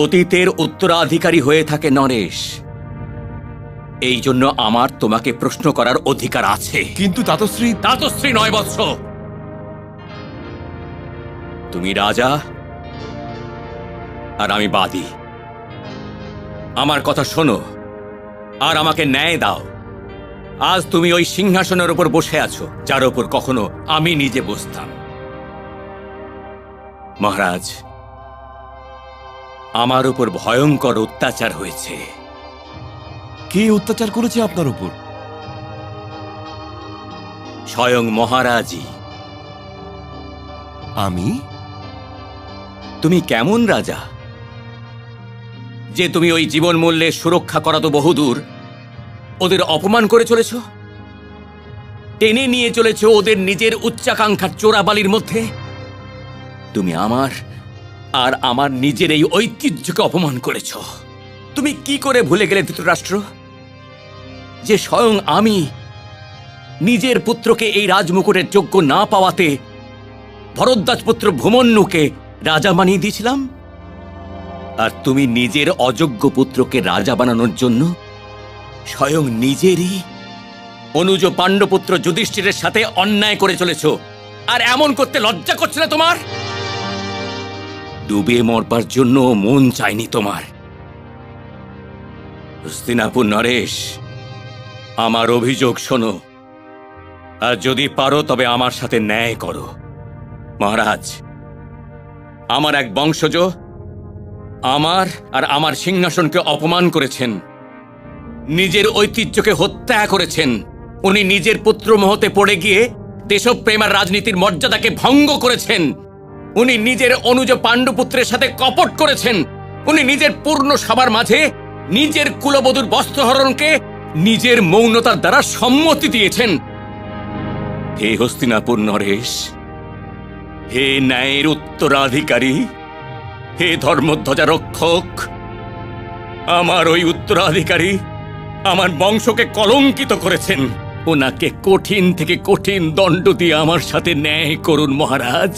অতীতের উত্তরাধিকারী হয়ে থাকে নরেশ, এই জন্য আমার তোমাকে প্রশ্ন করার অধিকার আছে। কিন্তু তাতশ্রী নয় বৎস, তুমি রাজা আর আমি বাদী। আমার কথা শোনো আর আমাকে ন্যায় দাও। আজ তুমি ওই সিংহাসনের উপর বসে আছো যার উপর কখনো আমি নিজে বসতাম। মহারাজ, আমার উপর ভয়ঙ্কর অত্যাচার হয়েছে। কে অত্যাচার করেছে আপনার উপর? স্বয়ং মহারাজই। আমি? তুমি কেমন রাজা যে তুমি ওই জীবন মূল্যে সুরক্ষা করা তো বহুদূর, ওদের অপমান করে চলেছ, টেনে নিয়ে চলেছ ওদের নিজের উচ্চাকাঙ্ক্ষার চোরাবালির মধ্যে। তুমি আমার আর আমার নিজের এই ঐতিহ্যকে অপমান করেছ। তুমি কি করে ভুলে গেলে ধৃতরাষ্ট্র যে স্বয়ং আমি নিজের পুত্রকে এই রাজমুকুটের যোগ্য না পাওয়াতে ভরদ্বাজ পুত্র ভূমন্যুকে রাজা বানিয়ে দিয়েছিলাম, আর তুমি নিজের অযোগ্য পুত্রকে রাজা বানানোর জন্য স্বয়ং নিজেরই অনুজ পাণ্ডপুত্র যুধিষ্ঠিরের সাথে অন্যায় করে চলেছ। আর এমন করতে লজ্জা করছে না তোমার? ডুবে মরবার জন্য মন চায়নি তোমার। হস্তিনাপুর নরেশ, আমার অভিযোগ শোনো, আর যদি পারো তবে আমার সাথে ন্যায় করো। মহারাজ, আমার এক বংশজ আমার আর আমার সিংহাসনকে অপমান করেছেন, নিজের ঐতিহ্যকে হত্যা করেছেন। উনি নিজের পুত্র মোহতে পড়ে গিয়ে দেশপ্রেম আর রাজনীতির মর্যাদাকে ভঙ্গ করেছেন। উনি নিজের অনুজ পাণ্ডুপুত্রের সাথে কপট করেছেন। উনি নিজের পূর্ণ সবার মাঝে নিজের কুলবধূর বস্ত্রহরণকে নিজের মৌনতার দ্বারা সম্মতি দিয়েছেন। হে হস্তিনাপুর নরেশ, হে ন্যায়ের উত্তরাধিকারী, হে ধর্মধ্বজা রক্ষক, আমার ওই উত্তরাধিকারী আমার বংশকে কলঙ্কিত করেছেন। ওনাকে কঠিন থেকে কঠিন দণ্ড দিয়ে আমার সাথে ন্যায় করুন মহারাজ,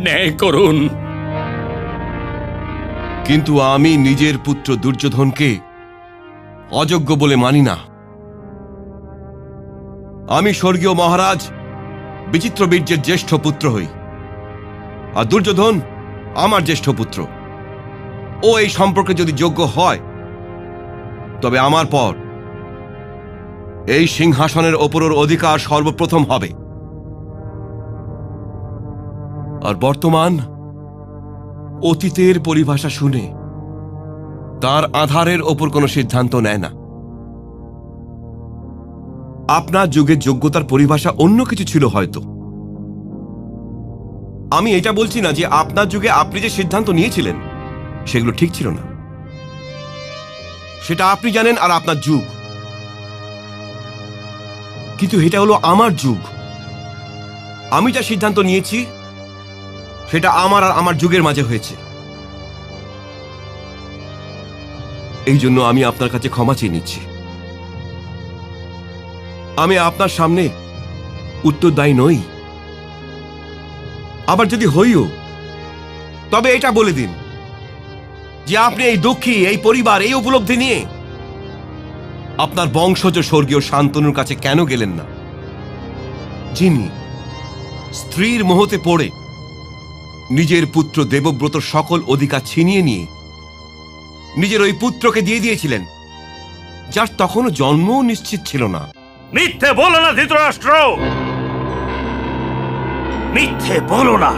ন্যায় করুন। কিন্তু আমি নিজের পুত্র দুর্যোধনকে অযোগ্য বলে মানি না। আমি স্বর্গীয় মহারাজ বিচিত্রবীর্যের জ্যেষ্ঠ পুত্র হই, আর দুর্যোধন আমার জ্যেষ্ঠ পুত্র। ও এই সম্পর্কে যদি যোগ্য হয় তবে আমার পর এই সিংহাসনের ওপর ওর অধিকার সর্বপ্রথম হবে। আর বর্তমান অতীতের পরিভাষা শুনে তার আধারের ওপর কোনো সিদ্ধান্ত নেয় না। আপনার যুগের যোগ্যতার পরিভাষা অন্য কিছু ছিল হয়তো। আমি এটা বলছি না যে আপনার যুগে আপনি যে সিদ্ধান্ত নিয়েছিলেন সেগুলো ঠিক ছিল না, সেটা আপনি জানেন আর আপনার যুগ। কিন্তু এটা হলো আমার যুগ। আমি যা সিদ্ধান্ত নিয়েছি সেটা আমার আর আমার যুগের মাঝে হয়েছে। এই জন্য আমি আপনার কাছে ক্ষমা চেয়ে নিচ্ছি। আমি আপনার সামনে উত্তরদায়ী নই। আবার যদি হইও তবে এটা বলে দিন যে আপনি এই দুঃখী, এই পরিবার, এই উপলব্ধি নিয়ে আপনার বংশজ স্বর্গীয় শান্তনুর কাছে কেন গেলেন না, যিনি স্ত্রীর মোহতে পড়ে নিজের পুত্র দেবব্রতর সকল অধিকার ছিনিয়ে নিয়ে নিজের ওই পুত্রকে দিয়ে দিয়েছিলেন, যার তখনও জন্মও নিশ্চিত ছিল না। মিথ্যে বলো না ধৃতরাষ্ট্র, মিথ্যে বলো না।